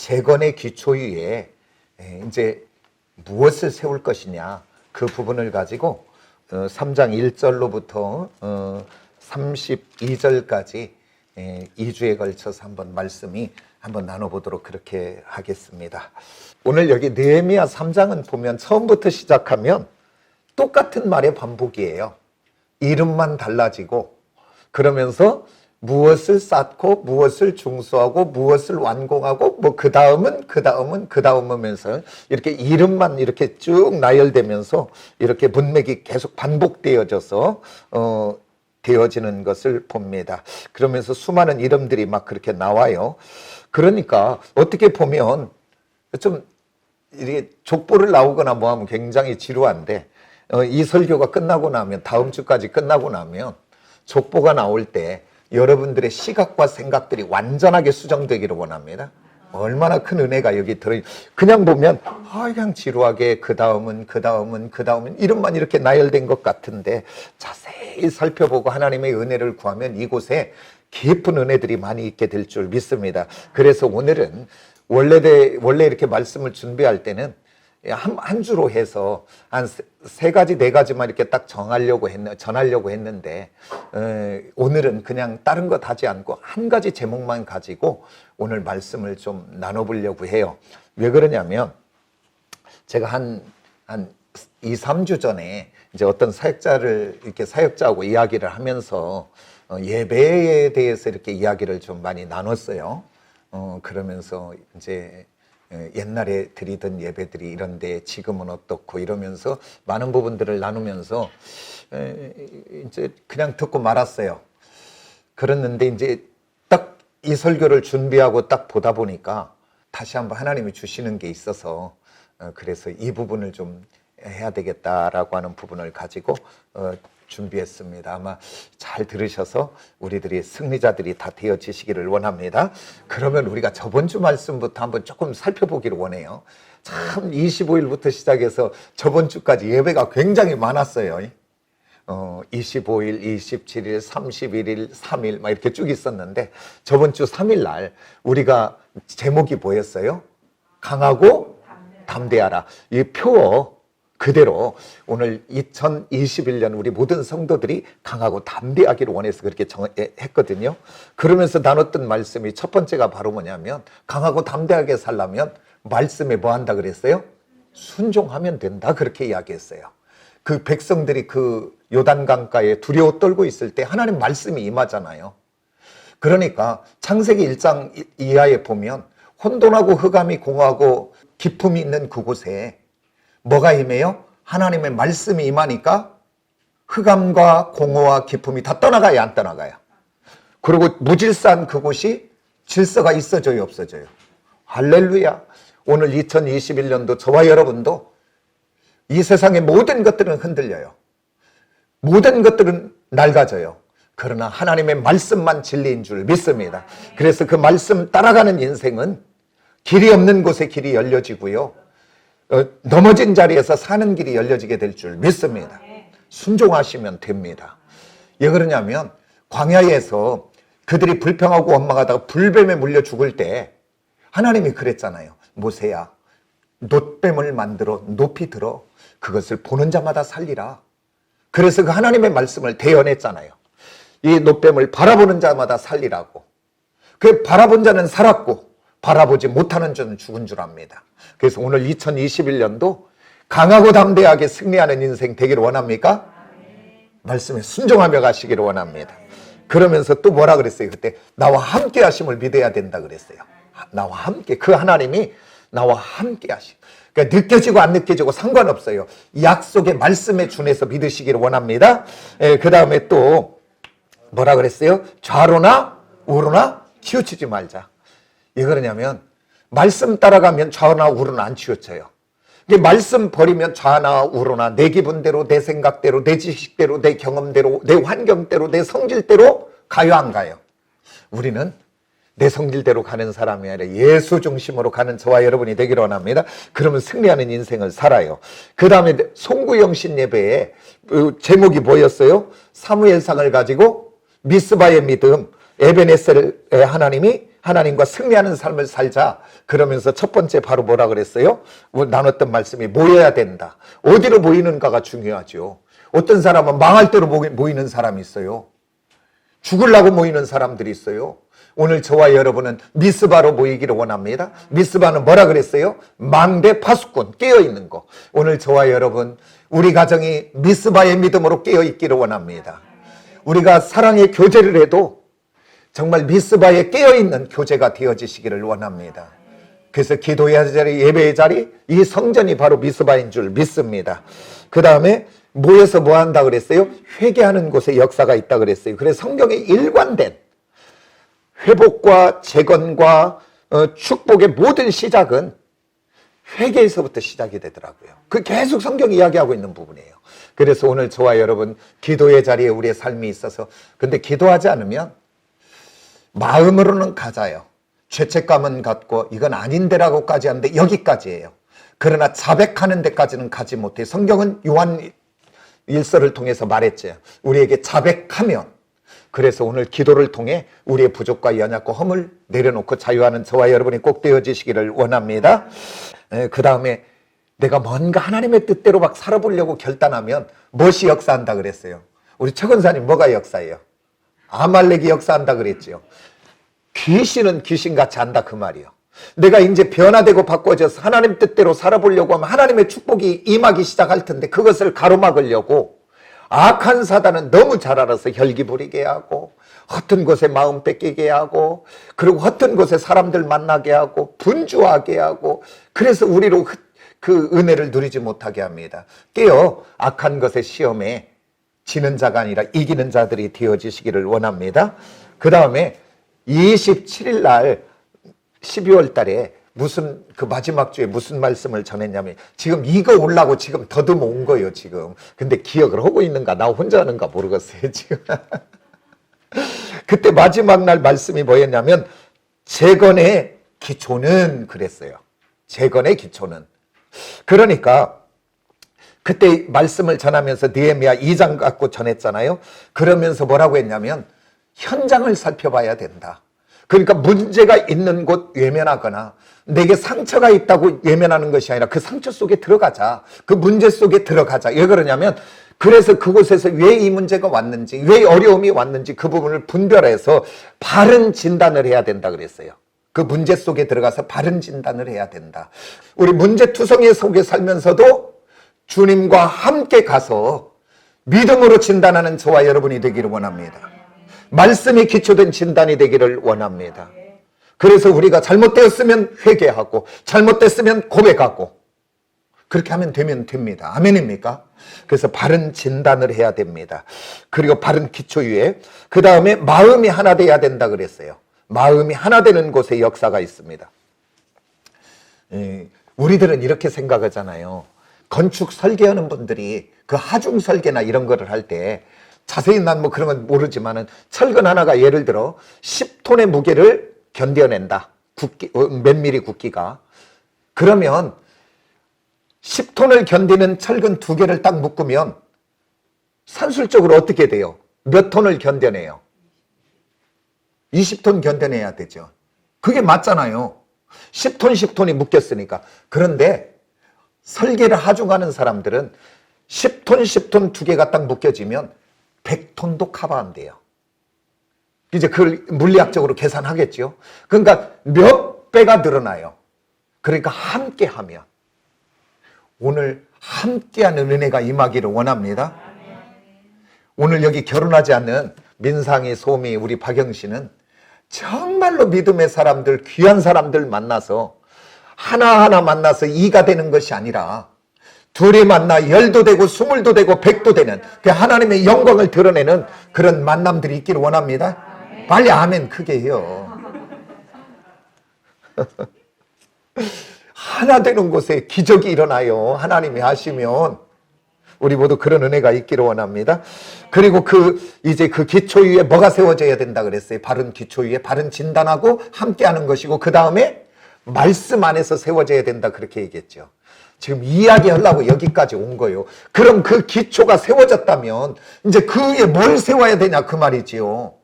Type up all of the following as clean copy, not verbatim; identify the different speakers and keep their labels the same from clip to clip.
Speaker 1: 재건의 기초 위에 이제 무엇을 세울 것이냐, 그 부분을 가지고 3장 1절로부터 32절까지 2주에 걸쳐서 한번 말씀이 한번 나눠보도록 그렇게 하겠습니다. 오늘 여기 느헤미야 3장은 보면 처음부터 시작하면 똑같은 말의 반복이에요. 이름만 달라지고, 그러면서 무엇을 쌓고 무엇을 중수하고 무엇을 완공하고 뭐 그 다음은 하면서 이렇게 이름만 이렇게 쭉 나열되면서 이렇게 문맥이 계속 반복되어져서 되어지는 것을 봅니다. 그러면서 수많은 이름들이 막 그렇게 나와요. 그러니까 어떻게 보면 좀 이렇게 족보를 나오거나 뭐 하면 굉장히 지루한데, 이 설교가 끝나고 나면, 다음 주까지 끝나고 나면 족보가 나올 때 여러분들의 시각과 생각들이 완전하게 수정되기를 원합니다. 얼마나 큰 은혜가 여기 그냥 보면 그냥 지루하게 그 다음은 이름만 이렇게 나열된 것 같은데, 자세히 살펴보고 하나님의 은혜를 구하면 이곳에 깊은 은혜들이 많이 있게 될 줄 믿습니다. 그래서 오늘은 원래 이렇게 말씀을 준비할 때는 한 주로 해서 한 세 가지, 네 가지만 이렇게 딱 전하려고 했는데, 오늘은 그냥 다른 것 하지 않고 한 가지 제목만 가지고 오늘 말씀을 좀 나눠보려고 해요. 왜 그러냐면, 제가 한 2, 3주 전에 이제 어떤 사역자하고 이야기를 하면서 예배에 대해서 이렇게 이야기를 좀 많이 나눴어요. 그러면서 이제 옛날에 드리던 예배들이 이런데 지금은 어떻고 이러면서 많은 부분들을 나누면서 이제 그냥 듣고 말았어요. 그랬는데 이제 딱 이 설교를 준비하고 딱 보다 보니까 다시 한번 하나님이 주시는 게 있어서, 그래서 이 부분을 좀 해야 되겠다라고 하는 부분을 가지고 준비했습니다. 아마 잘 들으셔서 우리들이 승리자들이 다 되어지시기를 원합니다. 그러면 우리가 저번 주 말씀부터 한번 조금 살펴보기를 원해요. 참 25일부터 시작해서 저번 주까지 예배가 굉장히 많았어요. 25일, 27일, 31일, 3일 막 이렇게 쭉 있었는데, 저번 주 3일 날 우리가 제목이 뭐였어요? 강하고 담대하라. 이 표 그대로 오늘 2021년 우리 모든 성도들이 강하고 담대하기를 원해서 그렇게 했거든요. 그러면서 나눴던 말씀이 첫 번째가 바로 뭐냐면, 강하고 담대하게 살려면 말씀에 뭐 한다 그랬어요? 순종하면 된다, 그렇게 이야기했어요. 그 백성들이 그 요단강가에 두려워 떨고 있을 때 하나님 말씀이 임하잖아요. 그러니까 창세기 1장 이하에 보면 혼돈하고 흑암이 공허하고 기품이 있는 그곳에 뭐가 임해요? 하나님의 말씀이 임하니까 흑암과 공허와 기품이 다 떠나가요, 안 떠나가요? 그리고 무질서한 그곳이 질서가 있어져요, 없어져요? 할렐루야. 오늘 2021년도 저와 여러분도 이 세상의 모든 것들은 흔들려요. 모든 것들은 낡아져요. 그러나 하나님의 말씀만 진리인 줄 믿습니다. 그래서 그 말씀 따라가는 인생은 길이 없는 곳에 길이 열려지고요, 넘어진 자리에서 사는 길이 열려지게 될 줄 믿습니다. 순종하시면 됩니다. 왜 그러냐면, 광야에서 그들이 불평하고 원망하다가 불뱀에 물려 죽을 때 하나님이 그랬잖아요. 모세야, 놋뱀을 만들어 높이 들어 그것을 보는 자마다 살리라. 그래서 그 하나님의 말씀을 대언했잖아요. 이 놋뱀을 바라보는 자마다 살리라고. 그 바라본 자는 살았고 바라보지 못하는 자는 죽은 줄 압니다. 그래서 오늘 2021년도 강하고 담대하게 승리하는 인생 되기를 원합니까? 말씀에 순종하며 가시기를 원합니다. 그러면서 또 뭐라 그랬어요? 그때 나와 함께 하심을 믿어야 된다 그랬어요. 나와 함께, 그 하나님이 나와 함께 하시. 그러니까 느껴지고 안 느껴지고 상관없어요. 약속의 말씀에 준해서 믿으시기를 원합니다. 그 다음에 또 뭐라 그랬어요? 좌로나 우로나 치우치지 말자. 왜 그러냐면, 말씀 따라가면 좌나 우로나 안 치우쳐요. 말씀 버리면 좌나 우로나 내 기분대로, 내 생각대로, 내 지식대로, 내 경험대로, 내 환경대로, 내 성질대로 가요, 안 가요? 우리는 내 성질대로 가는 사람이 아니라 예수 중심으로 가는 저와 여러분이 되기를 원합니다. 그러면 승리하는 인생을 살아요. 그 다음에 송구영신 예배에 제목이 뭐였어요? 사무엘상을 가지고 미스바의 믿음, 에베네셀의 하나님이 하나님과 승리하는 삶을 살자. 그러면서 첫 번째 바로 뭐라 그랬어요? 나눴던 말씀이 모여야 된다. 어디로 모이는가가 중요하죠. 어떤 사람은 망할 대로 모이는 사람이 있어요. 죽으려고 모이는 사람들이 있어요. 오늘 저와 여러분은 미스바로 모이기를 원합니다. 미스바는 뭐라 그랬어요? 망대 파수꾼, 깨어있는 거. 오늘 저와 여러분, 우리 가정이 미스바의 믿음으로 깨어있기를 원합니다. 우리가 사랑의 교제를 해도 정말 미스바에 깨어있는 교제가 되어지시기를 원합니다. 그래서 기도의 자리, 예배의 자리, 이 성전이 바로 미스바인 줄 믿습니다. 그 다음에 모여서 뭐 한다 그랬어요? 회개하는 곳에 역사가 있다 그랬어요. 그래서 성경에 일관된 회복과 재건과 축복의 모든 시작은 회개에서부터 시작이 되더라고요. 그 계속 성경이 이야기하고 있는 부분이에요. 그래서 오늘 저와 여러분 기도의 자리에 우리의 삶이 있어서, 근데 기도하지 않으면 마음으로는 가자요. 죄책감은 갖고 이건 아닌데라고까지 하는데 여기까지예요. 그러나 자백하는 데까지는 가지 못해요. 성경은 요한 일서를 통해서 말했죠. 우리에게 자백하면, 그래서 오늘 기도를 통해 우리의 부족과 연약과 허물 내려놓고 자유하는 저와 여러분이 꼭 되어지시기를 원합니다. 그 다음에 내가 뭔가 하나님의 뜻대로 막 살아보려고 결단하면 무엇이 역사한다 그랬어요? 우리 최근사님 뭐가 역사예요? 아말렉이 역사한다 그랬죠. 귀신은 귀신같이 한다 그 말이에요. 내가 이제 변화되고 바꿔져서 하나님 뜻대로 살아보려고 하면 하나님의 축복이 임하기 시작할 텐데, 그것을 가로막으려고 악한 사단은 너무 잘 알아서 혈기 부리게 하고 헛된 곳에 마음 뺏기게 하고, 그리고 헛된 곳에 사람들 만나게 하고 분주하게 하고, 그래서 우리로 그 은혜를 누리지 못하게 합니다. 깨어 악한 것의 시험에 지는 자가 아니라 이기는 자들이 되어지시기를 원합니다. 그 다음에 27일 날 12월 달에 무슨 그 마지막 주에 무슨 말씀을 전했냐면, 지금 이거 올라고 지금 더듬어 온 거예요 지금. 근데 기억을 하고 있는가 나 혼자 하는가 모르겠어요 지금. 그때 마지막 날 말씀이 뭐였냐면 재건의 기초는 그랬어요. 재건의 기초는. 그러니까 그때 말씀을 전하면서 느헤미야 2장 갖고 전했잖아요. 그러면서 뭐라고 했냐면 현장을 살펴봐야 된다. 그러니까 문제가 있는 곳 외면하거나 내게 상처가 있다고 외면하는 것이 아니라 그 상처 속에 들어가자. 그 문제 속에 들어가자. 왜 그러냐면, 그래서 그곳에서 왜 이 문제가 왔는지, 왜 어려움이 왔는지 그 부분을 분별해서 바른 진단을 해야 된다 그랬어요. 그 문제 속에 들어가서 바른 진단을 해야 된다. 우리 문제투성이 속에 살면서도 주님과 함께 가서 믿음으로 진단하는 저와 여러분이 되기를 원합니다. 말씀이 기초된 진단이 되기를 원합니다. 그래서 우리가 잘못되었으면 회개하고 잘못됐으면 고백하고 그렇게 하면 되면 됩니다. 아멘입니까? 그래서 바른 진단을 해야 됩니다. 그리고 바른 기초 위에, 그 다음에 마음이 하나 돼야 된다 그랬어요. 마음이 하나 되는 곳에 역사가 있습니다. 우리들은 이렇게 생각하잖아요. 건축 설계하는 분들이 그 하중 설계나 이런 거를 할 때, 자세히 난 뭐 그런 건 모르지만은 철근 하나가 예를 들어 10톤의 무게를 견뎌낸다. 몇 미리 굵기가. 그러면 10톤을 견디는 철근 2개를 딱 묶으면 산술적으로 어떻게 돼요? 몇 톤을 견뎌내요? 20톤 견뎌내야 되죠. 그게 맞잖아요. 10톤, 10톤이 묶였으니까. 그런데 설계를 하중하는 사람들은 10톤, 10톤 2개가 딱 묶여지면 100톤도 커버한대요. 이제 그걸 물리학적으로 계산하겠죠. 그러니까 몇 배가 늘어나요. 그러니까 함께 하면, 오늘 함께하는 은혜가 임하기를 원합니다. 오늘 여기 결혼하지 않는 민상이, 소미, 우리 박영씨는 정말로 믿음의 사람들, 귀한 사람들 만나서 하나하나 만나서 2가 되는 것이 아니라 둘이 만나 10도 되고 20도 되고 100도 되는 그 하나님의 영광을 드러내는 그런 만남들이 있기를 원합니다. 빨리 아멘 크게 해요. 하나 되는 곳에 기적이 일어나요. 하나님이 하시면. 우리 모두 그런 은혜가 있기를 원합니다. 그리고 이제 그 기초 위에 뭐가 세워져야 된다 그랬어요. 바른 기초 위에 바른 진단하고 함께하는 것이고, 그 다음에 말씀 안에서 세워져야 된다 그렇게 얘기했죠. 지금 이야기하려고 여기까지 온 거예요. 그럼 그 기초가 세워졌다면 이제 그 위에 뭘 세워야 되냐 그 말이지요.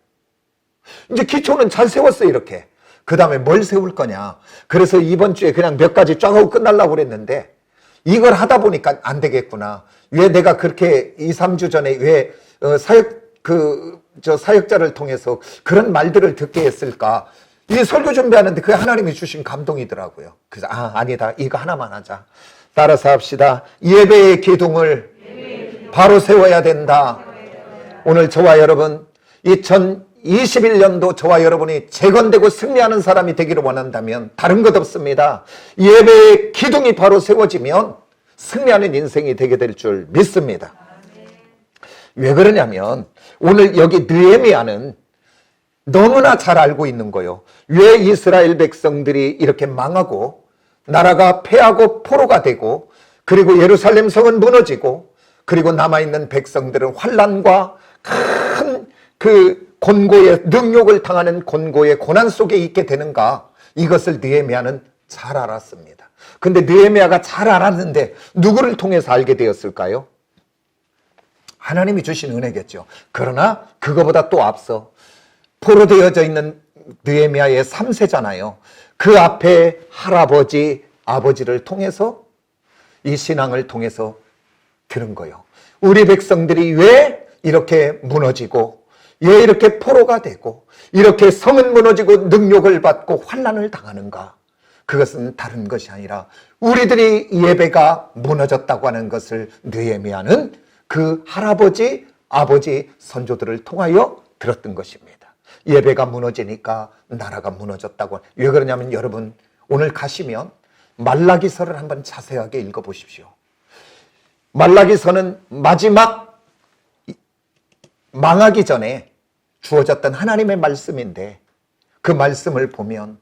Speaker 1: 이제 기초는 잘 세웠어요 이렇게. 그 다음에 뭘 세울 거냐. 그래서 이번 주에 그냥 몇 가지 쫙 하고 끝나려고 그랬는데 이걸 하다 보니까 안 되겠구나. 왜 내가 그렇게 2, 3주 전에 왜 사역자를 통해서 그런 말들을 듣게 했을까. 이 설교 준비하는데 그게 하나님이 주신 감동이더라고요. 그래서 아니다. 이거 하나만 하자. 따라서 합시다. 예배의 기둥을 바로 세워야 된다. 오늘 저와 여러분 2021년도 저와 여러분이 재건되고 승리하는 사람이 되기를 원한다면 다른 것 없습니다. 예배의 기둥이 바로 세워지면 승리하는 인생이 되게 될 줄 믿습니다. 왜 그러냐면 오늘 여기 느헤미야는 너무나 잘 알고 있는 거예요. 왜 이스라엘 백성들이 이렇게 망하고 나라가 패하고 포로가 되고 그리고 예루살렘 성은 무너지고 그리고 남아있는 백성들은 환난과 큰 곤고의 능욕을 당하는 곤고의 고난 속에 있게 되는가. 이것을 느헤미야는 잘 알았습니다. 근데 느헤미야가 잘 알았는데 누구를 통해서 알게 되었을까요? 하나님이 주신 은혜겠죠. 그러나 그거보다 또 앞서 포로되어져 있는 느헤미야의 3세잖아요. 그 앞에 할아버지, 아버지를 통해서 이 신앙을 통해서 들은 거예요. 우리 백성들이 왜 이렇게 무너지고 왜 이렇게 포로가 되고 이렇게 성은 무너지고 능욕을 받고 환난을 당하는가. 그것은 다른 것이 아니라 우리들이 예배가 무너졌다고 하는 것을 느헤미야는 그 할아버지, 아버지, 선조들을 통하여 들었던 것입니다. 예배가 무너지니까 나라가 무너졌다고. 왜 그러냐면 여러분 오늘 가시면 말라기서를 한번 자세하게 읽어보십시오. 말라기서는 마지막 망하기 전에 주어졌던 하나님의 말씀인데 그 말씀을 보면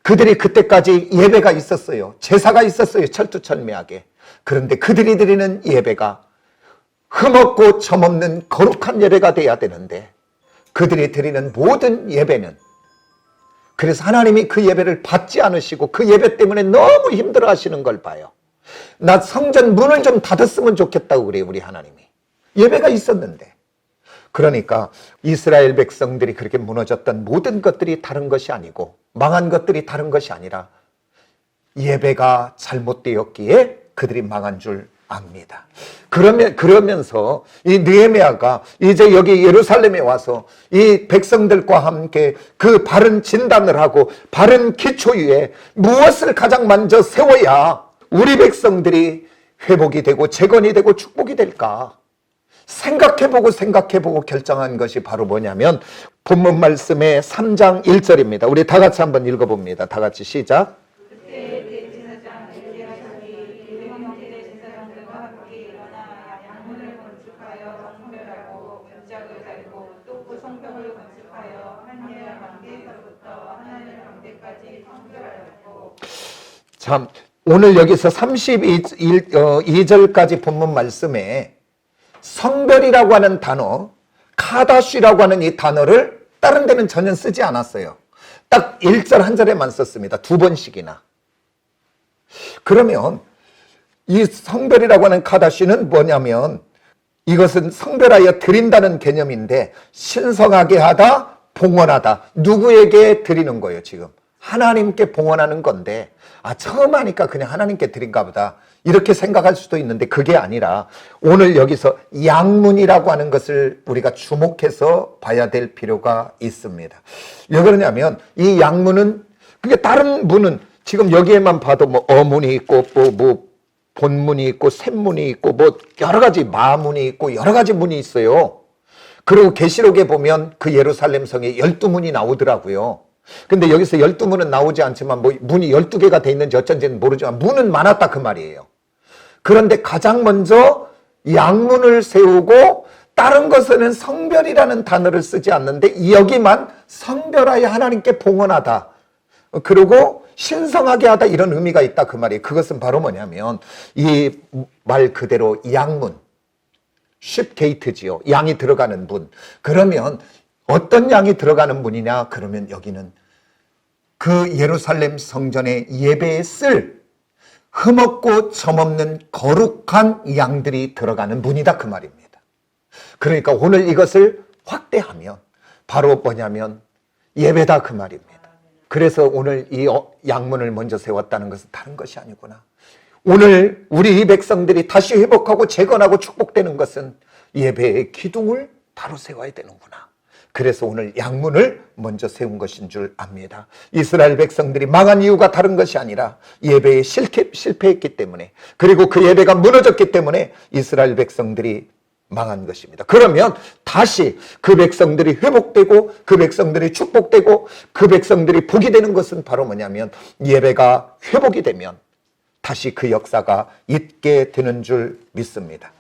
Speaker 1: 그들이 그때까지 예배가 있었어요. 제사가 있었어요. 철두철미하게. 그런데 그들이 드리는 예배가 흠없고 점없는 거룩한 예배가 돼야 되는데 그들이 드리는 모든 예배는 그래서 하나님이 그 예배를 받지 않으시고 그 예배 때문에 너무 힘들어 하시는 걸 봐요. 나 성전 문을 좀 닫았으면 좋겠다고 그래요. 우리 하나님이. 예배가 있었는데. 그러니까 이스라엘 백성들이 그렇게 무너졌던 모든 것들이 다른 것이 아니고 망한 것들이 다른 것이 아니라 예배가 잘못되었기에 그들이 망한 줄 압니다. 그러면서 이 느헤미야가 이제 여기 예루살렘에 와서 이 백성들과 함께 그 바른 진단을 하고 바른 기초 위에 무엇을 가장 먼저 세워야 우리 백성들이 회복이 되고 재건이 되고 축복이 될까? 생각해보고 결정한 것이 바로 뭐냐면 본문 말씀의 3장 1절입니다. 우리 다 같이 한번 읽어봅니다. 다 같이 시작. 참, 오늘 여기서 32절까지 본문 말씀에 성별이라고 하는 단어, 카다쉬라고 하는 이 단어를 다른 데는 전혀 쓰지 않았어요. 딱 1절 한 절에만 썼습니다. 2번씩이나. 그러면 이 성별이라고 하는 카다쉬는 뭐냐면 이것은 성별하여 드린다는 개념인데 신성하게 하다, 봉헌하다. 누구에게 드리는 거예요, 지금? 하나님께 봉헌하는 건데 처음 하니까 그냥 하나님께 드린가 보다 이렇게 생각할 수도 있는데 그게 아니라 오늘 여기서 양문이라고 하는 것을 우리가 주목해서 봐야 될 필요가 있습니다. 왜 그러냐면 이 양문은 그게 다른 문은 지금 여기에만 봐도 뭐 어문이 있고 뭐 본문이 있고 샘문이 있고 뭐 여러 가지 마문이 있고 여러 가지 문이 있어요. 그리고 계시록에 보면 그 예루살렘 성에 12문이 나오더라고요. 근데 여기서 12문은 나오지 않지만 뭐 문이 12개가 돼 있는지 어쩐지는 모르지만 문은 많았다 그 말이에요. 그런데 가장 먼저 양문을 세우고 다른 것에는 성별이라는 단어를 쓰지 않는데 여기만 성별하여 하나님께 봉헌하다. 그리고 신성하게 하다 이런 의미가 있다 그 말이에요. 그것은 바로 뭐냐면 이 말 그대로 양문, 쉽게이트지요. 양이 들어가는 문. 그러면 어떤 양이 들어가는 문이냐? 그러면 여기는 그 예루살렘 성전의 예배에 쓸 흠없고 점없는 거룩한 양들이 들어가는 문이다 그 말입니다. 그러니까 오늘 이것을 확대하면 바로 뭐냐면 예배다 그 말입니다. 그래서 오늘 이 양문을 먼저 세웠다는 것은 다른 것이 아니구나. 오늘 우리 이 백성들이 다시 회복하고 재건하고 축복되는 것은 예배의 기둥을 바로 세워야 되는구나. 그래서 오늘 양문을 먼저 세운 것인 줄 압니다. 이스라엘 백성들이 망한 이유가 다른 것이 아니라 예배에 실패했기 때문에, 그리고 그 예배가 무너졌기 때문에 이스라엘 백성들이 망한 것입니다. 그러면 다시 그 백성들이 회복되고 그 백성들이 축복되고 그 백성들이 복이 되는 것은 바로 뭐냐면 예배가 회복이 되면 다시 그 역사가 있게 되는 줄 믿습니다.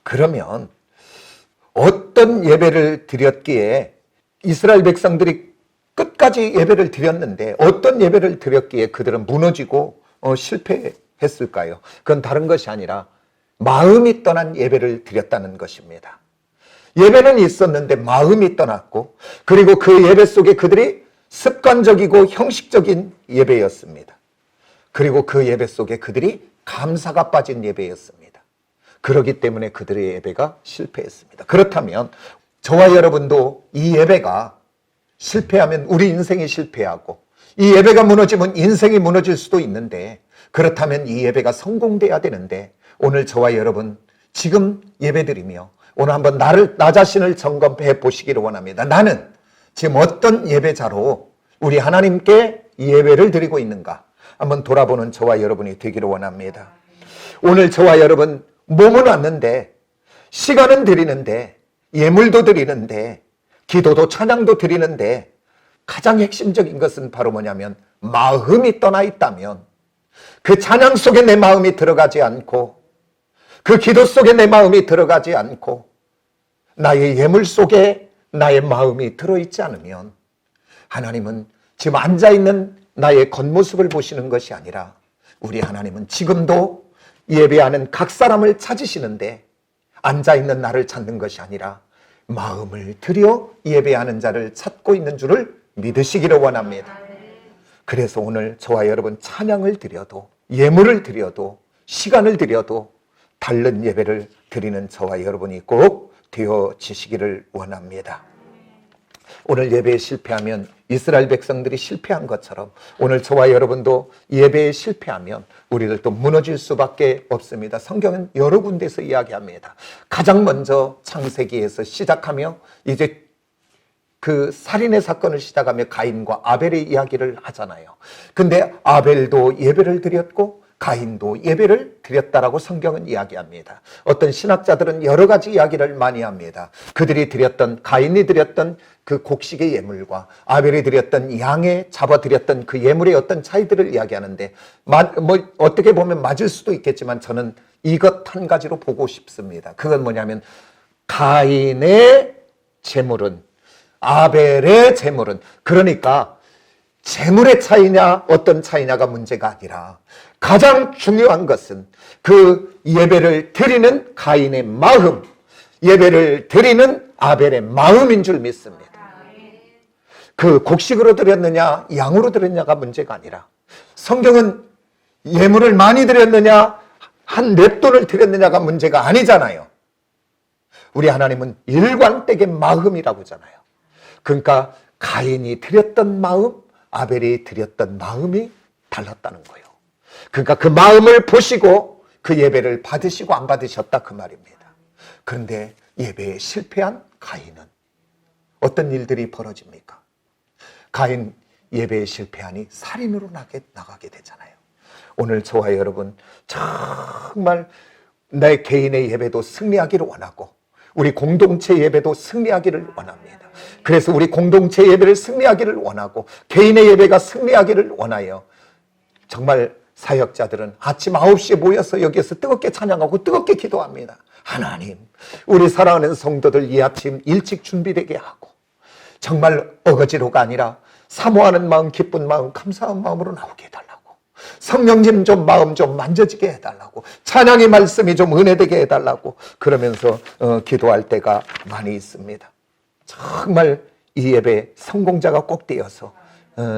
Speaker 1: 그러면 어떤 예배를 드렸기에 이스라엘 백성들이 끝까지 예배를 드렸는데 어떤 예배를 드렸기에 그들은 무너지고 실패했을까요? 그건 다른 것이 아니라 마음이 떠난 예배를 드렸다는 것입니다. 예배는 있었는데 마음이 떠났고, 그리고 그 예배 속에 그들이 습관적이고 형식적인 예배였습니다. 그리고 그 예배 속에 그들이 감사가 빠진 예배였습니다. 그렇기 때문에 그들의 예배가 실패했습니다. 그렇다면 저와 여러분도 이 예배가 실패하면 우리 인생이 실패하고, 이 예배가 무너지면 인생이 무너질 수도 있는데, 그렇다면 이 예배가 성공돼야 되는데, 오늘 저와 여러분 지금 예배드리며 오늘 한번 나 자신을 점검해 보시기를 원합니다. 나는 지금 어떤 예배자로 우리 하나님께 예배를 드리고 있는가 한번 돌아보는 저와 여러분이 되기를 원합니다. 오늘 저와 여러분 몸은 왔는데, 시간은 드리는데, 예물도 드리는데, 기도도 찬양도 드리는데, 가장 핵심적인 것은 바로 뭐냐면 마음이 떠나 있다면, 그 찬양 속에 내 마음이 들어가지 않고, 그 기도 속에 내 마음이 들어가지 않고, 나의 예물 속에 나의 마음이 들어있지 않으면 하나님은 지금 앉아있는 나의 겉모습을 보시는 것이 아니라 우리 하나님은 지금도 예배하는 각 사람을 찾으시는데 앉아있는 나를 찾는 것이 아니라 마음을 들여 예배하는 자를 찾고 있는 줄을 믿으시기를 원합니다. 그래서 오늘 저와 여러분 찬양을 드려도, 예물을 드려도, 시간을 드려도 다른 예배를 드리는 저와 여러분이 꼭 되어지시기를 원합니다. 오늘 예배에 실패하면 이스라엘 백성들이 실패한 것처럼 오늘 저와 여러분도 예배에 실패하면 우리들도 무너질 수밖에 없습니다. 성경은 여러 군데서 이야기합니다. 가장 먼저 창세기에서 시작하며 이제 그 살인의 사건을 시작하며 가인과 아벨의 이야기를 하잖아요. 근데 아벨도 예배를 드렸고 가인도 예배를 드렸다라고 성경은 이야기합니다. 어떤 신학자들은 여러 가지 이야기를 많이 합니다. 그들이 드렸던, 가인이 드렸던 그 곡식의 예물과 아벨이 드렸던 양에 잡아 드렸던 그 예물의 어떤 차이들을 이야기하는데, 어떻게 보면 맞을 수도 있겠지만 저는 이것 한 가지로 보고 싶습니다. 그건 뭐냐면 가인의 제물은, 아벨의 제물은, 그러니까 재물의 차이냐 어떤 차이냐가 문제가 아니라 가장 중요한 것은 그 예배를 드리는 가인의 마음, 예배를 드리는 아벨의 마음인 줄 믿습니다. 그 곡식으로 드렸느냐 양으로 드렸느냐가 문제가 아니라, 성경은 예물을 많이 드렸느냐 한 몇 돈을 드렸느냐가 문제가 아니잖아요. 우리 하나님은 일관되게 마음이라고 하잖아요. 그러니까 가인이 드렸던 마음, 아벨이 드렸던 마음이 달랐다는 거예요. 그러니까 그 마음을 보시고 그 예배를 받으시고 안 받으셨다 그 말입니다. 그런데 예배에 실패한 가인은 어떤 일들이 벌어집니까? 가인 예배에 실패하니 살인으로 나가게 되잖아요. 오늘 저와 여러분 정말 내 개인의 예배도 승리하기를 원하고 우리 공동체 예배도 승리하기를 원합니다. 그래서 우리 공동체 예배를 승리하기를 원하고 개인의 예배가 승리하기를 원하여 정말 사역자들은 아침 9시에 모여서 여기에서 뜨겁게 찬양하고 뜨겁게 기도합니다. 하나님, 우리 사랑하는 성도들 이 아침 일찍 준비되게 하고 정말 어거지로가 아니라 사모하는 마음, 기쁜 마음, 감사한 마음으로 나오게 해달라고, 성령님 좀 마음 좀 만져지게 해달라고, 찬양의 말씀이 좀 은혜되게 해달라고 그러면서 기도할 때가 많이 있습니다. 정말 이 예배 성공자가 꼭 되어서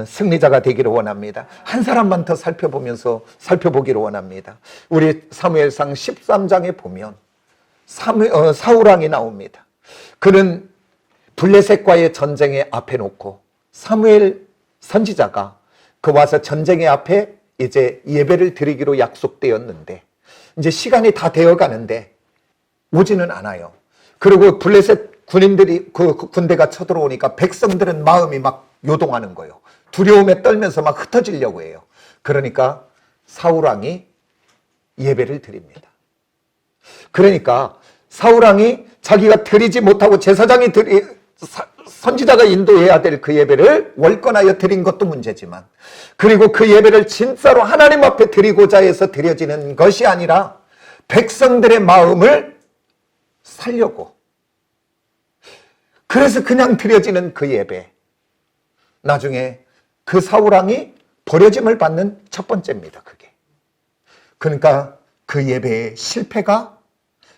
Speaker 1: 승리자가 되기를 원합니다. 한 사람만 더 살펴보기를 원합니다. 우리 사무엘상 13장에 보면 사울왕이 나옵니다. 그는 블레셋과의 전쟁에 앞에 놓고 사무엘 선지자가 그 와서 전쟁의 앞에 이제 예배를 드리기로 약속되었는데 이제 시간이 다 되어 가는데 오지는 않아요. 그리고 블레셋 군인들이 그 군대가 쳐들어오니까 백성들은 마음이 막 요동하는 거예요. 두려움에 떨면서 막 흩어지려고 해요. 그러니까 사울왕이 예배를 드립니다. 그러니까 사울왕이 자기가 드리지 못하고 제사장이 선지자가 인도해야 될 그 예배를 월권하여 드린 것도 문제지만, 그리고 그 예배를 진짜로 하나님 앞에 드리고자 해서 드려지는 것이 아니라 백성들의 마음을 살려고, 그래서 그냥 드려지는 그 예배, 나중에 그 사울왕이 버려짐을 받는 첫 번째입니다. 그게. 그러니까 그 예배의 실패가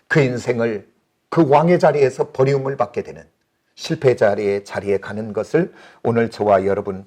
Speaker 1: 그 인생을 그 왕의 자리에서 버림을 받게 되는 실패 자리에 가는 것을 오늘 저와 여러분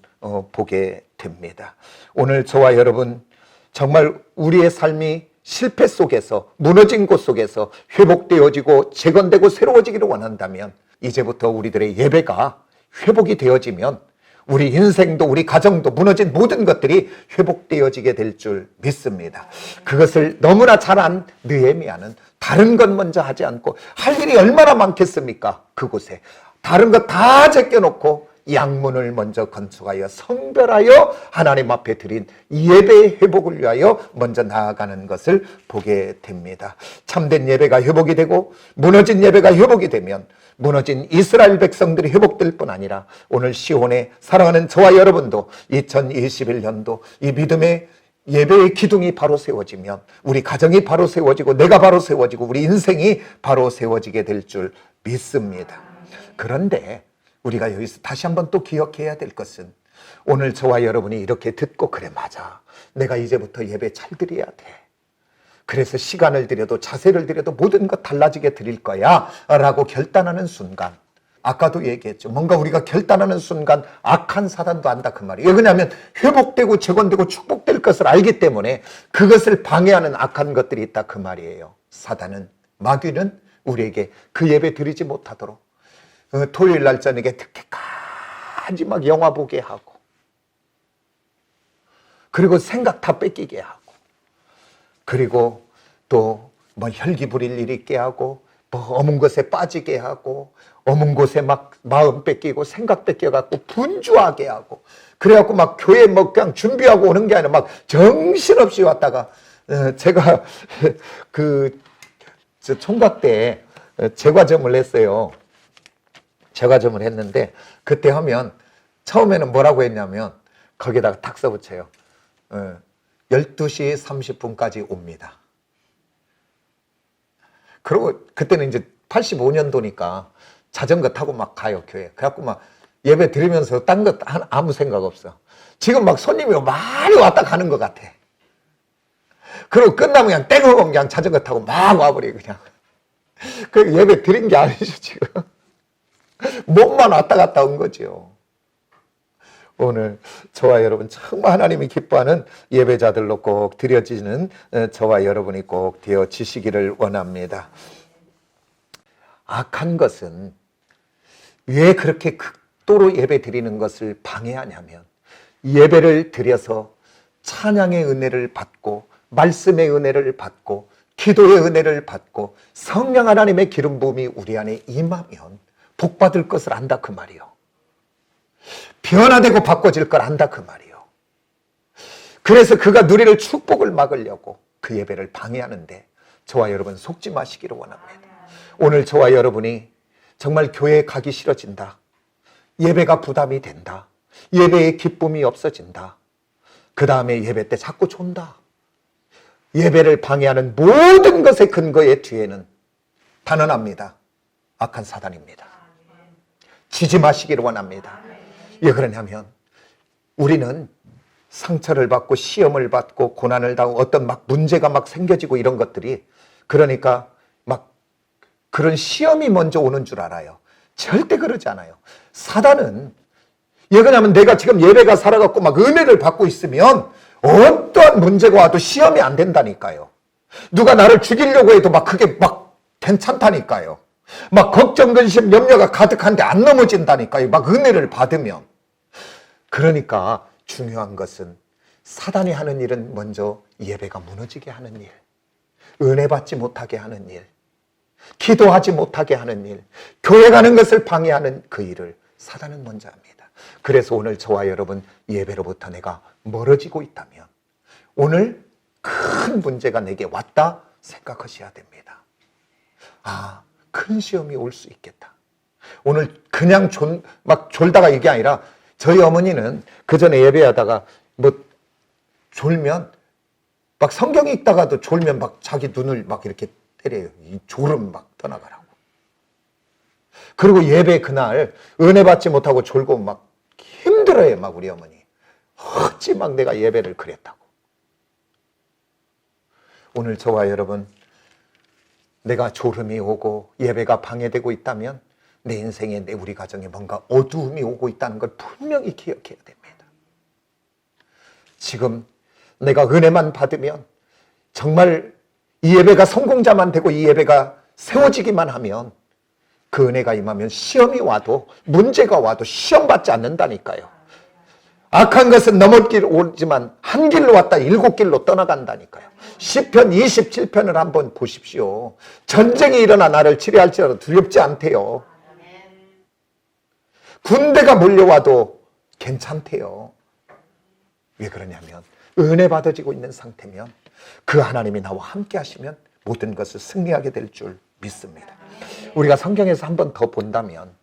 Speaker 1: 보게 됩니다. 오늘 저와 여러분 정말 우리의 삶이 실패 속에서, 무너진 곳 속에서 회복되어지고 재건되고 새로워지기를 원한다면, 이제부터 우리들의 예배가 회복이 되어지면 우리 인생도 우리 가정도 무너진 모든 것들이 회복되어지게 될 줄 믿습니다. 그것을 너무나 잘한 느헤미야는 다른 것 먼저 하지 않고, 할 일이 얼마나 많겠습니까? 그곳에 다른 것 다 제껴놓고 양문을 먼저 건축하여 성별하여 하나님 앞에 드린 예배의 회복을 위하여 먼저 나아가는 것을 보게 됩니다. 참된 예배가 회복이 되고 무너진 예배가 회복이 되면 무너진 이스라엘 백성들이 회복될 뿐 아니라 오늘 시온에 사랑하는 저와 여러분도 2021년도 이 믿음의 예배의 기둥이 바로 세워지면 우리 가정이 바로 세워지고 내가 바로 세워지고 우리 인생이 바로 세워지게 될 줄 믿습니다. 그런데 우리가 여기서 다시 한번 또 기억해야 될 것은, 오늘 저와 여러분이 이렇게 듣고, 그래 맞아, 내가 이제부터 예배 잘 드려야 돼, 그래서 시간을 들여도 자세를 들여도 모든 것 달라지게 드릴 거야 라고 결단하는 순간, 아까도 얘기했죠. 뭔가 우리가 결단하는 순간 악한 사단도 안다 그 말이에요. 왜냐하면 회복되고 재건되고 축복될 것을 알기 때문에 그것을 방해하는 악한 것들이 있다 그 말이에요. 사단은, 마귀는 우리에게 그 예배 드리지 못하도록 토요일 날 저녁에 늦게까지 막 영화 보게 하고, 그리고 생각 다 뺏기게 하고, 그리고 또 뭐 혈기 부릴 일이 있게 하고, 뭐 어문 것에 빠지게 하고, 어문 곳에 막 마음 뺏기고 생각 뺏겨갖고 분주하게 하고, 그래갖고 막 교회 뭐 그냥 준비하고 오는 게 아니라 막 정신없이 왔다가, 제가 저 총각 때 제과점을 했어요. 제과점을 했는데, 그때 하면 처음에는 뭐라고 했냐면 거기다가 탁 써붙여요. 12시 30분까지 옵니다. 그리고 그때는 이제 85년도니까 자전거 타고 막 가요, 교회. 그래갖고 막 예배 드리면서 딴 것 아무 생각 없어. 지금 막 손님이 많이 왔다 가는 것 같아. 그리고 끝나면 그냥 땡하고 그냥 자전거 타고 막 와버려, 그냥. 그 예배 드린 게 아니죠, 지금. 몸만 왔다 갔다 온 거죠. 오늘 저와 여러분 정말 하나님이 기뻐하는 예배자들로 꼭 드려지는 저와 여러분이 꼭 되어지시기를 원합니다. 악한 것은 왜 그렇게 극도로 예배 드리는 것을 방해하냐면, 예배를 드려서 찬양의 은혜를 받고 말씀의 은혜를 받고 기도의 은혜를 받고 성령 하나님의 기름 부음이 우리 안에 임하면 복받을 것을 안다 그 말이요. 변화되고 바꿔질 걸 안다 그 말이요. 그래서 그가 누리를 축복을 막으려고 그 예배를 방해하는데, 저와 여러분 속지 마시기를 원합니다. 오늘 저와 여러분이 정말 교회에 가기 싫어진다, 예배가 부담이 된다, 예배의 기쁨이 없어진다, 그 다음에 예배 때 자꾸 존다, 예배를 방해하는 모든 것의 근거의 뒤에는 단언합니다. 악한 사단입니다. 지지 마시기를 원합니다. 왜 그러냐면 우리는 상처를 받고 시험을 받고 고난을 당하고 어떤 막 문제가 막 생겨지고 이런 것들이, 그러니까 막 그런 시험이 먼저 오는 줄 알아요. 절대 그러지 않아요. 사단은, 왜 그러냐면 내가 지금 예배가 살아갖고 막 은혜를 받고 있으면 어떠한 문제가 와도 시험이 안 된다니까요. 누가 나를 죽이려고 해도 막 그게 막 괜찮다니까요. 막 걱정, 근심, 염려가 가득한데 안 넘어진다니까요. 막 은혜를 받으면. 그러니까 중요한 것은 사단이 하는 일은 먼저 예배가 무너지게 하는 일, 은혜 받지 못하게 하는 일, 기도하지 못하게 하는 일, 교회 가는 것을 방해하는 그 일을 사단은 먼저 합니다. 그래서 오늘 저와 여러분 예배로부터 내가 멀어지고 있다면 오늘 큰 문제가 내게 왔다 생각하셔야 됩니다. 아, 큰 시험이 올 수 있겠다. 오늘 그냥 막 졸다가 이게 아니라 저희 어머니는 그 전에 예배하다가 뭐 졸면 막 성경 읽다가도 졸면 막 자기 눈을 막 이렇게 때려요. 이 졸음 막 떠나가라고. 그리고 예배 그날 은혜 받지 못하고 졸고 막 힘들어요. 막 우리 어머니. 어찌 막 내가 예배를 그랬다고. 오늘 저와 여러분 내가 졸음이 오고 예배가 방해되고 있다면 내 인생에 우리 가정에 뭔가 어두움이 오고 있다는 걸 분명히 기억해야 됩니다. 지금 내가 은혜만 받으면 정말 이 예배가 성공자만 되고 이 예배가 세워지기만 하면 그 은혜가 임하면 시험이 와도 문제가 와도 시험 받지 않는다니까요. 악한 것은 넘을 길 오지만 한 길로 왔다 7길로 떠나간다니까요. 시편 27편을 한번 보십시오. 전쟁이 일어나 나를 치료할지라도 두렵지 않대요. 군대가 몰려와도 괜찮대요. 왜 그러냐면 은혜 받아지고 있는 상태면 그 하나님이 나와 함께 하시면 모든 것을 승리하게 될 줄 믿습니다. 우리가 성경에서 한 번 더 본다면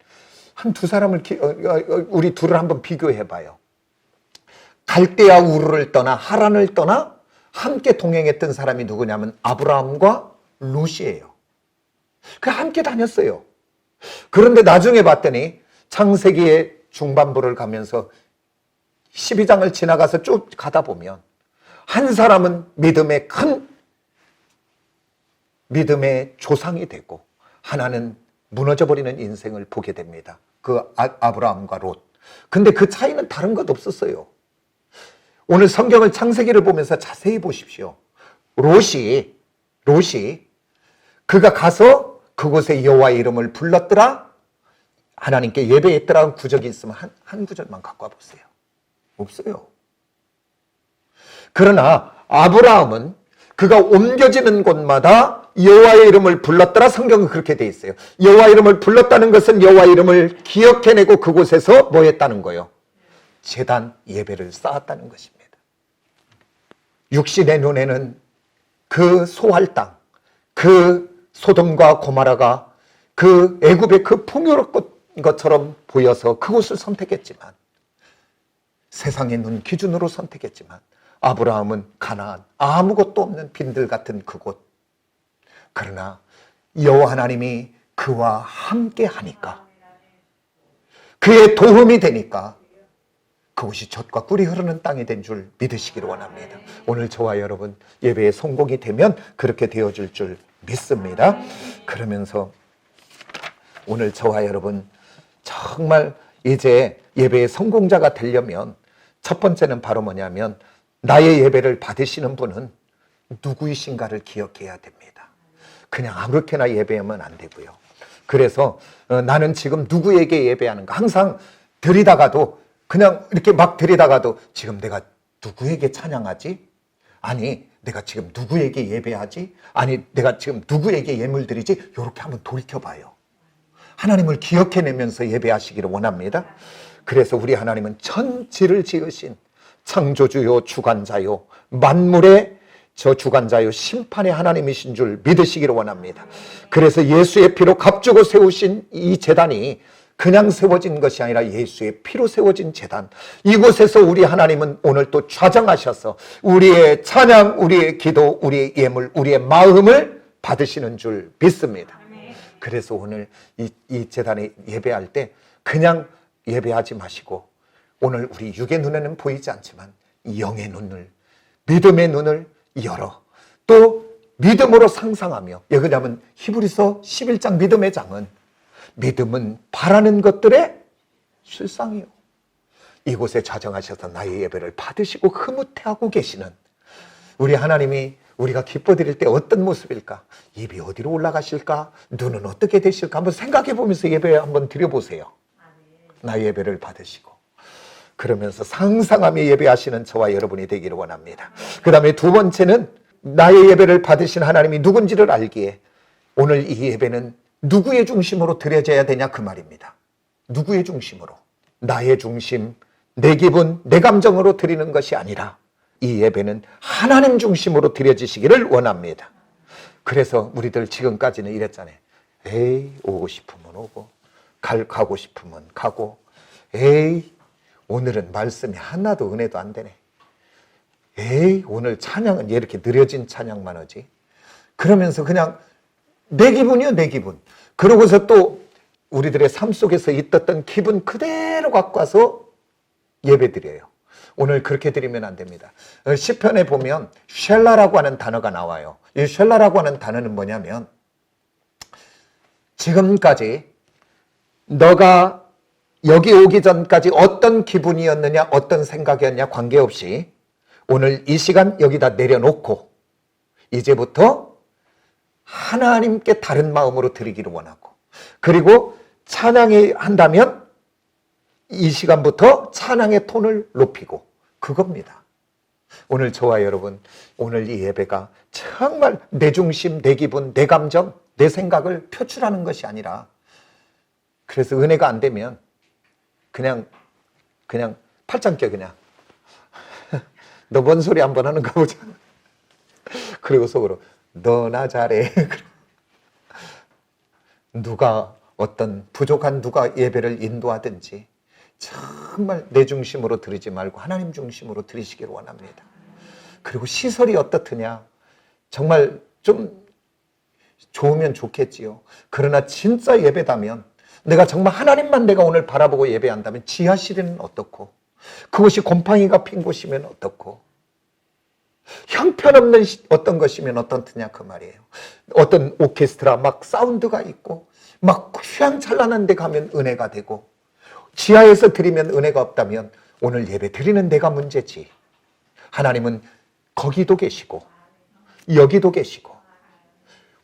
Speaker 1: 한 두 사람을 우리 둘을 한번 비교해 봐요. 갈대아 우르를 떠나 하란을 떠나 함께 동행했던 사람이 누구냐면 아브라함과 롯이에요. 그 함께 다녔어요. 그런데 나중에 봤더니 창세기의 중반부를 가면서 12장을 지나가서 쭉 가다 보면 한 사람은 믿음의 조상이 되고 하나는 무너져버리는 인생을 보게 됩니다. 그 아브라함과 롯. 근데 그 차이는 다른 것 없었어요. 오늘 성경을 창세기를 보면서 자세히 보십시오. 롯이 그가 가서 그곳에 여호와의 이름을 불렀더라, 하나님께 예배했더라는 구절이 있으면 한 구절만 갖고 와보세요. 없어요. 그러나 아브라함은 그가 옮겨지는 곳마다 여호와의 이름을 불렀더라. 성경은 그렇게 돼 있어요. 여호와의 이름을 불렀다는 것은 여호와의 이름을 기억해내고 그곳에서 뭐 했다는 거예요? 제단 예배를 쌓았다는 것입니다. 육신의 눈에는 그 소할 땅, 그 소돔과 고모라가 그 애굽의 그 풍요로운 것처럼 보여서 그곳을 선택했지만, 세상의 눈 기준으로 선택했지만 아브라함은 가나안, 아무것도 없는 빈들 같은 그곳. 그러나 여호와 하나님이 그와 함께 하니까, 그의 도움이 되니까 그곳이 젖과 꿀이 흐르는 땅이 된 줄 믿으시기를 원합니다. 오늘 저와 여러분 예배의 성공이 되면 그렇게 되어질 줄 믿습니다. 그러면서 오늘 저와 여러분 정말 이제 예배의 성공자가 되려면 첫 번째는 바로 뭐냐면 나의 예배를 받으시는 분은 누구이신가를 기억해야 됩니다. 그냥 아무렇게나 예배하면 안 되고요. 그래서 나는 지금 누구에게 예배하는가, 항상 들이다가도 그냥 이렇게 막 들이다가도 지금 내가 누구에게 찬양하지? 아니 내가 지금 누구에게 예배하지? 아니 내가 지금 누구에게 예물 드리지? 이렇게 한번 돌이켜봐요. 하나님을 기억해내면서 예배하시기를 원합니다. 그래서 우리 하나님은 천지를 지으신 창조주요 주관자요 만물의 저 주관자요 심판의 하나님이신 줄 믿으시기를 원합니다. 그래서 예수의 피로 값주고 세우신 이 제단이 그냥 세워진 것이 아니라 예수의 피로 세워진 제단, 이곳에서 우리 하나님은 오늘 또 좌정하셔서 우리의 찬양, 우리의 기도, 우리의 예물, 우리의 마음을 받으시는 줄 믿습니다. 그래서 오늘 이 제단에 예배할 때 그냥 예배하지 마시고 오늘 우리 육의 눈에는 보이지 않지만 영의 눈을, 믿음의 눈을 열어 또 믿음으로 상상하며, 왜냐하면 히브리서 11장 믿음의 장은 믿음은 바라는 것들의 실상이요. 이곳에 좌정하셔서 나의 예배를 받으시고 흐뭇해하고 계시는 우리 하나님이 우리가 기뻐 드릴 때 어떤 모습일까? 입이 어디로 올라가실까? 눈은 어떻게 되실까? 한번 생각해 보면서 예배 한번 드려보세요. 나의 예배를 받으시고 그러면서 상상하며 예배하시는 저와 여러분이 되기를 원합니다. 그 다음에 두 번째는 나의 예배를 받으신 하나님이 누군지를 알기에 오늘 이 예배는 누구의 중심으로 드려져야 되냐 그 말입니다. 누구의 중심으로? 나의 중심, 내 기분, 내 감정으로 드리는 것이 아니라 이 예배는 하나님 중심으로 드려지시기를 원합니다. 그래서 우리들 지금까지는 이랬잖아요. 에이, 오고 싶으면 오고 가고 싶으면 가고, 에이, 오늘은 말씀이 하나도 은혜도 안 되네. 에이, 오늘 찬양은 이렇게 느려진 찬양만 하지. 그러면서 그냥 내 기분이요, 내 기분. 그러고서 또 우리들의 삶 속에서 있었던 기분 그대로 갖고 와서 예배 드려요. 오늘 그렇게 드리면 안 됩니다. 시편에 보면 쉘라라고 하는 단어가 나와요. 이 쉘라라고 하는 단어는 뭐냐면 지금까지 너가 여기 오기 전까지 어떤 기분이었느냐, 어떤 생각이었냐 관계없이 오늘 이 시간 여기다 내려놓고 이제부터 하나님께 다른 마음으로 드리기를 원하고, 그리고 찬양이 한다면 이 시간부터 찬양의 톤을 높이고, 그겁니다. 오늘 저와 여러분, 오늘 이 예배가 정말 내 중심, 내 기분, 내 감정, 내 생각을 표출하는 것이 아니라, 그래서 은혜가 안 되면 그냥 팔짱 껴, 그냥 너 뭔 소리 한번 하는 거 보자. 그리고 속으로 너 나 잘해. 누가 어떤 부족한 누가 예배를 인도하든지 정말 내 중심으로 드리지 말고 하나님 중심으로 드리시기를 원합니다. 그리고 시설이 어떻느냐, 정말 좀 좋으면 좋겠지요. 그러나 진짜 예배다면, 내가 정말 하나님만 내가 오늘 바라보고 예배한다면 지하실에는 어떻고, 그것이 곰팡이가 핀 곳이면 어떻고, 형편없는 어떤 것이면 어떻느냐 그 말이에요. 어떤 오케스트라 막 사운드가 있고 막 휘황찬란한 데 가면 은혜가 되고, 지하에서 드리면 은혜가 없다면 오늘 예배 드리는 데가 문제지. 하나님은 거기도 계시고 여기도 계시고,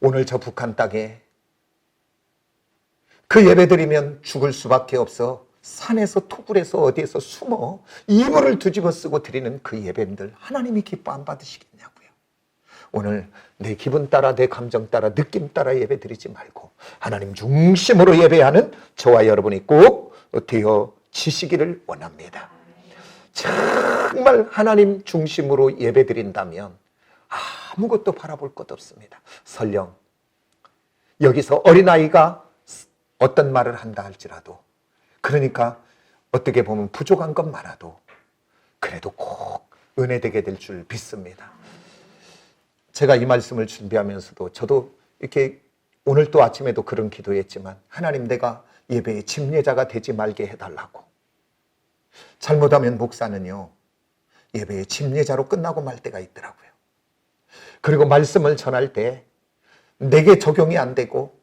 Speaker 1: 오늘 저 북한 땅에 그 예배 드리면 죽을 수밖에 없어 산에서 토굴에서 어디에서 숨어 이불을 뒤집어 쓰고 드리는 그 예배들 하나님이 기뻐 안 받으시겠냐고요. 오늘 내 기분 따라, 내 감정 따라, 느낌 따라 예배 드리지 말고 하나님 중심으로 예배하는 저와 여러분이 꼭 되어지시기를 원합니다. 정말 하나님 중심으로 예배 드린다면 아무것도 바라볼 것 없습니다. 설령 여기서 어린아이가 어떤 말을 한다 할지라도, 그러니까 어떻게 보면 부족한 것 많아도 그래도 꼭 은혜되게 될 줄 믿습니다. 제가 이 말씀을 준비하면서도 저도 이렇게 오늘 또 아침에도 그런 기도했지만, 하나님 내가 예배의 침례자가 되지 말게 해달라고. 잘못하면 목사는요, 예배의 침례자로 끝나고 말 때가 있더라고요. 그리고 말씀을 전할 때 내게 적용이 안 되고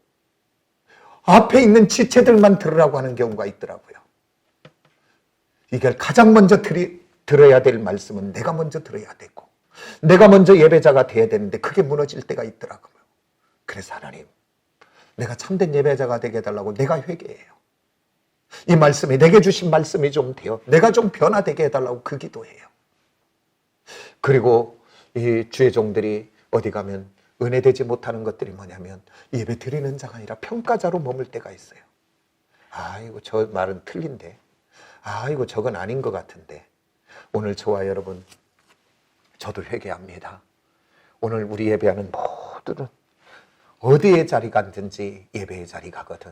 Speaker 1: 앞에 있는 지체들만 들으라고 하는 경우가 있더라고요. 이걸 가장 먼저 들어야 될 말씀은 내가 먼저 들어야 되고, 내가 먼저 예배자가 돼야 되는데 그게 무너질 때가 있더라고요. 그래서 하나님, 내가 참된 예배자가 되게 해달라고 내가 회개해요. 이 말씀이 내게 주신 말씀이 좀 돼요. 내가 좀 변화되게 해달라고 그 기도해요. 그리고 이 주의 종들이 어디 가면 은혜되지 못하는 것들이 뭐냐면 예배 드리는 자가 아니라 평가자로 머물 때가 있어요. 아이고 저 말은 틀린데, 아이고 저건 아닌 것 같은데. 오늘 저와 여러분, 저도 회개합니다. 오늘 우리 예배하는 모두는 어디에 자리 갔든지 예배의 자리 가거든.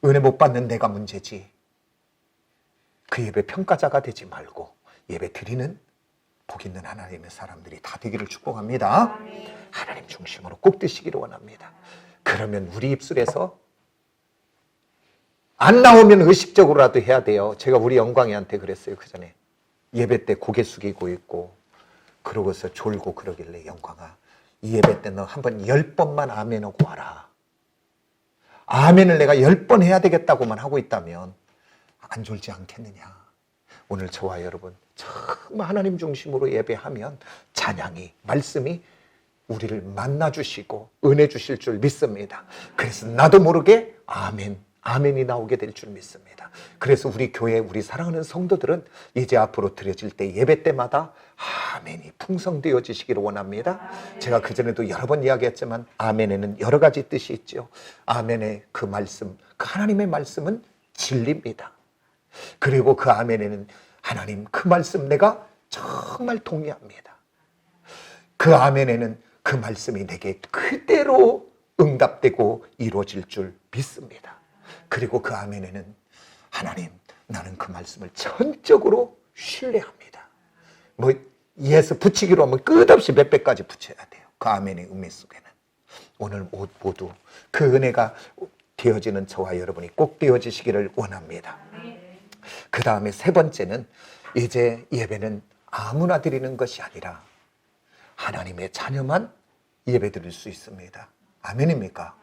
Speaker 1: 은혜 못 받는 내가 문제지, 그 예배 평가자가 되지 말고 예배 드리는 복 있는 하나님의 사람들이 다 되기를 축복합니다. 하나님 중심으로 꼭 드시기를 원합니다. 그러면 우리 입술에서 안 나오면 의식적으로라도 해야 돼요. 제가 우리 영광이한테 그랬어요. 그 전에 예배 때 고개 숙이고 있고 그러고서 졸고 그러길래, 영광아 이 예배 때 너 한번 10번만 아멘하고 와라. 아멘을 내가 10번 해야 되겠다고만 하고 있다면 안 졸지 않겠느냐. 오늘 저와 여러분 정말 하나님 중심으로 예배하면 찬양이, 말씀이 우리를 만나주시고 은혜 주실 줄 믿습니다. 그래서 나도 모르게 아멘, 아멘이 나오게 될 줄 믿습니다. 그래서 우리 교회, 우리 사랑하는 성도들은 이제 앞으로 드려질 때 예배 때마다 아멘이 풍성되어지시기를 원합니다. 제가 그전에도 여러 번 이야기했지만 아멘에는 여러 가지 뜻이 있죠. 아멘의 그 말씀, 그 하나님의 말씀은 진리입니다. 그리고 그 아멘에는 하나님 그 말씀 내가 정말 동의합니다. 그 아멘에는 그 말씀이 내게 그대로 응답되고 이루어질 줄 믿습니다. 그리고 그 아멘에는 하나님 나는 그 말씀을 전적으로 신뢰합니다. 뭐 예서 붙이기로 하면 끝없이 몇 배까지 붙여야 돼요. 그 아멘의 의미 속에는. 오늘 모두 그 은혜가 되어지는 저와 여러분이 꼭 되어지시기를 원합니다. 그 다음에 세 번째는 이제 예배는 아무나 드리는 것이 아니라 하나님의 자녀만 예배 드릴 수 있습니다. 아멘입니까?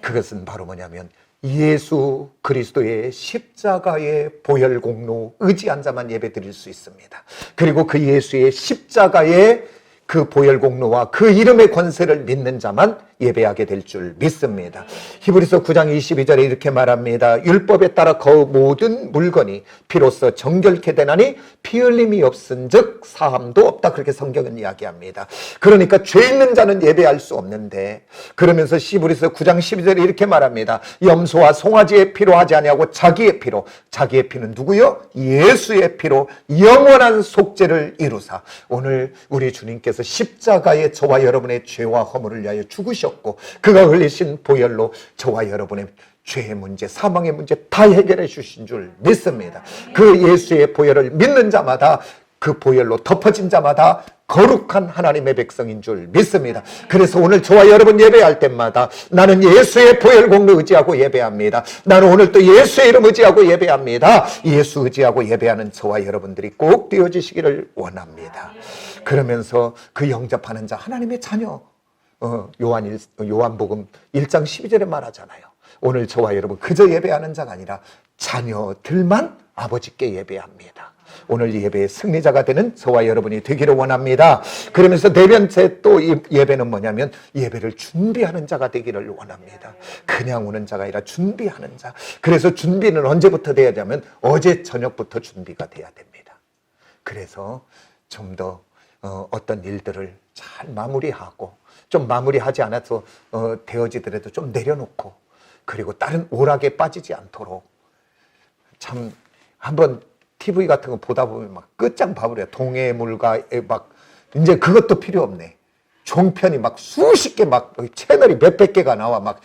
Speaker 1: 그것은 바로 뭐냐면 예수 그리스도의 십자가의 보혈 공로 의지한 자만 예배 드릴 수 있습니다. 그리고 그 예수의 십자가의 그 보혈 공로와 그 이름의 권세를 믿는 자만 예배하게 될 줄 믿습니다. 히브리서 9장 22절에 이렇게 말합니다. 율법에 따라 그 모든 물건이 피로써 정결케 되나니 피 흘림이 없은즉 사함도 없다. 그렇게 성경은 이야기합니다. 그러니까 죄 있는 자는 예배할 수 없는데, 그러면서 히브리서 9장 12절에 이렇게 말합니다. 염소와 송아지의 피로 하지 아니하고 자기의 피로, 자기의 피는 누구요? 예수의 피로 영원한 속죄를 이루사. 오늘 우리 주님께서 십자가에 저와 여러분의 죄와 허물을 위하여 죽으셨고 그가 흘리신 보혈로 저와 여러분의 죄의 문제, 사망의 문제 다 해결해 주신 줄 믿습니다. 그 예수의 보혈을 믿는 자마다, 그 보혈로 덮어진 자마다 거룩한 하나님의 백성인 줄 믿습니다. 그래서 오늘 저와 여러분 예배할 때마다 나는 예수의 보혈 공로 의지하고 예배합니다. 나는 오늘 또 예수의 이름 의지하고 예배합니다. 예수 의지하고 예배하는 저와 여러분들이 꼭 되어지시기를 원합니다. 그러면서 그 영접하는 자, 하나님의 자녀, 요한복음 1장 12절에 말하잖아요. 오늘 저와 여러분 그저 예배하는 자가 아니라 자녀들만 아버지께 예배합니다. 오늘 예배의 승리자가 되는 저와 여러분이 되기를 원합니다. 그러면서 네 번째 또 예배는 뭐냐면 예배를 준비하는 자가 되기를 원합니다. 그냥 오는 자가 아니라 준비하는 자. 그래서 준비는 언제부터 돼야 되냐면 어제 저녁부터 준비가 돼야 됩니다. 그래서 좀 더 어떤 일들을 잘 마무리하고, 좀 마무리하지 않아서 되어지더라도 좀 내려놓고, 그리고 다른 오락에 빠지지 않도록, 참 한번 TV 같은 거 보다 보면 막 끝장 봐버려요. 동해물과 막 이제 그것도 필요 없네. 종편이 막 수십 개 막 채널이 몇백 개가 나와. 막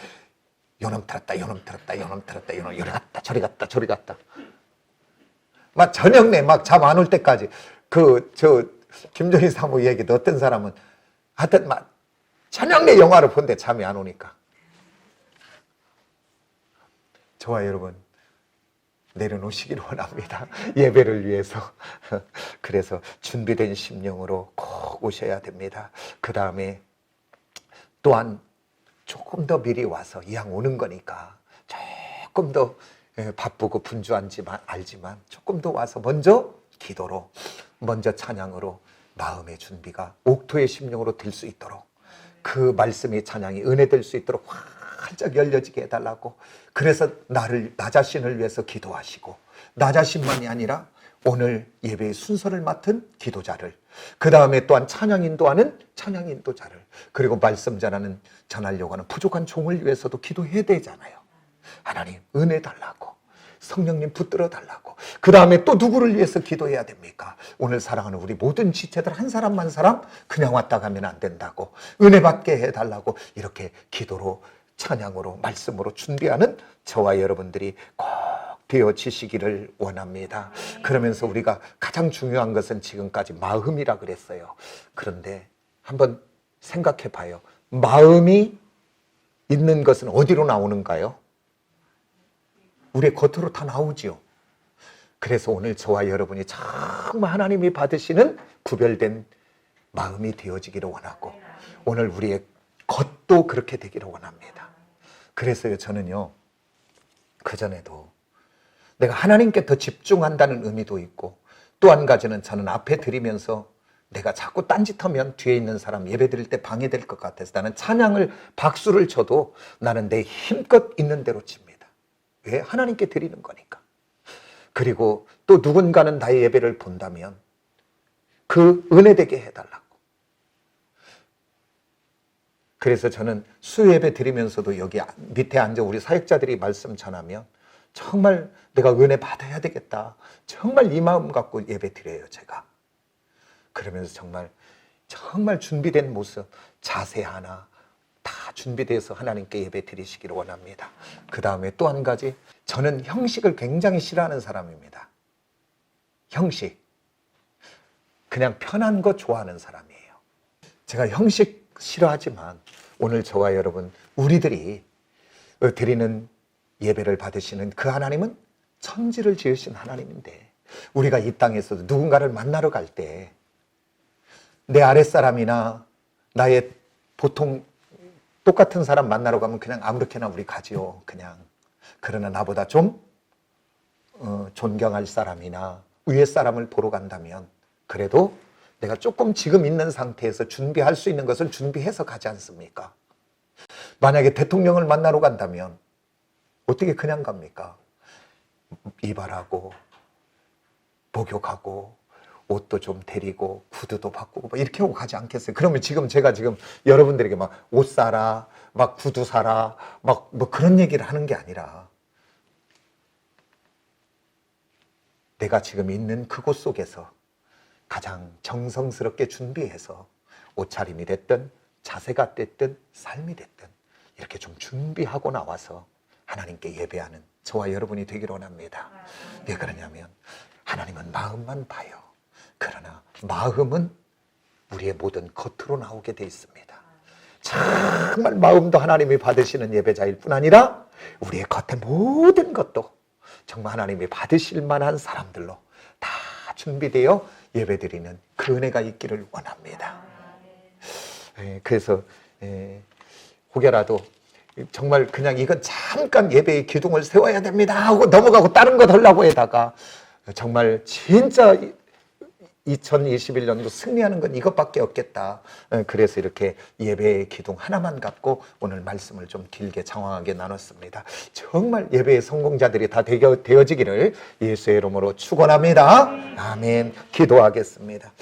Speaker 1: 요놈 틀었다, 요놈 틀었다, 요놈 틀었다, 요놈 요리 갔다, 저리 갔다, 저리 갔다. 막 저녁 내 막 잠 안 올 때까지. 김정희 사모 얘기도 어떤 사람은 하여튼 막 저녁 내 영화를 본데 잠이 안 오니까. 저와 여러분 내려놓으시기를 원합니다. 예배를 위해서. 그래서 준비된 심령으로 꼭 오셔야 됩니다. 그 다음에 또한 조금 더 미리 와서 이왕 오는 거니까 조금 더 바쁘고 분주한지만 알지만 조금 더 와서 먼저 기도로, 먼저 찬양으로 마음의 준비가 옥토의 심령으로 될 수 있도록, 그 말씀의 찬양이 은혜 될 수 있도록 활짝 열려지게 해달라고. 그래서 나 자신을 위해서 기도하시고, 나 자신만이 아니라 오늘 예배의 순서를 맡은 기도자를, 그 다음에 또한 찬양 인도하는 찬양 인도자를, 그리고 말씀 전하려고 하는 부족한 종을 위해서도 기도해야 되잖아요. 하나님 은혜 달라고, 성령님 붙들어 달라고. 그 다음에 또 누구를 위해서 기도해야 됩니까? 오늘 사랑하는 우리 모든 지체들 한 사람 한 사람 그냥 왔다 가면 안 된다고, 은혜 받게 해달라고, 이렇게 기도로, 찬양으로, 말씀으로 준비하는 저와 여러분들이 꼭 되어지시기를 원합니다. 그러면서 우리가 가장 중요한 것은 지금까지 마음이라 그랬어요. 그런데 한번 생각해 봐요. 마음이 있는 것은 어디로 나오는가요? 우리의 겉으로 다 나오지요. 그래서 오늘 저와 여러분이 정말 하나님이 받으시는 구별된 마음이 되어지기를 원하고, 오늘 우리의 겉도 그렇게 되기를 원합니다. 그래서요, 저는요, 그전에도 내가 하나님께 더 집중한다는 의미도 있고, 또 한 가지는 저는 앞에 드리면서 내가 자꾸 딴짓하면 뒤에 있는 사람 예배 드릴 때 방해될 것 같아서 나는 찬양을 박수를 쳐도 나는 내 힘껏 있는 대로 칩니다. 왜? 하나님께 드리는 거니까. 그리고 또 누군가는 나의 예배를 본다면 그 은혜되게 해달라고. 그래서 저는 수요예배 드리면서도 여기 밑에 앉아 우리 사역자들이 말씀 전하면 정말 내가 은혜 받아야 되겠다. 정말 이 마음 갖고 예배 드려요, 제가. 그러면서 정말 준비된 모습, 자세 하나 다 준비돼서 하나님께 예배 드리시기를 원합니다. 그 다음에 또 한 가지, 저는 형식을 굉장히 싫어하는 사람입니다. 형식. 그냥 편한 거 좋아하는 사람이에요. 제가 형식 싫어하지만 오늘 저와 여러분, 우리들이 드리는 예배를 받으시는 그 하나님은 천지를 지으신 하나님인데, 우리가 이 땅에서도 누군가를 만나러 갈 때 내 아랫사람이나 나의 보통 똑같은 사람 만나러 가면 그냥 아무렇게나 우리 가지요. 그냥. 그러나 나보다 좀 존경할 사람이나 위에 사람을 보러 간다면 그래도 내가 조금 지금 있는 상태에서 준비할 수 있는 것을 준비해서 가지 않습니까? 만약에 대통령을 만나러 간다면 어떻게 그냥 갑니까? 이발하고 목욕하고 옷도 좀 데리고 구두도 바꾸고 이렇게 하고 가지 않겠어요? 그러면 제가 지금 여러분들에게 막 옷 사라, 막 구두 사라, 막 뭐 그런 얘기를 하는 게 아니라 내가 지금 있는 그곳 속에서 가장 정성스럽게 준비해서 옷차림이 됐든 자세가 됐든 삶이 됐든 이렇게 좀 준비하고 나와서 하나님께 예배하는 저와 여러분이 되기를 원합니다. 왜 그러냐면 하나님은 마음만 봐요. 그러나 마음은 우리의 모든 겉으로 나오게 돼 있습니다. 정말 마음도 하나님이 받으시는 예배자일 뿐 아니라 우리의 겉의 모든 것도 정말 하나님이 받으실 만한 사람들로 다 준비되어 예배드리는 그 은혜가 있기를 원합니다. 그래서 혹여라도 정말 그냥 이건 잠깐 예배의 기둥을 세워야 됩니다 하고 넘어가고 다른 것 하려고 해다가 정말 진짜 2021년도 승리하는 건 이것밖에 없겠다. 그래서 이렇게 예배의 기둥 하나만 갖고 오늘 말씀을 좀 길게 장황하게 나눴습니다. 정말 예배의 성공자들이 다 되어지기를 예수의 이름으로 축원합니다. 아멘. 기도하겠습니다.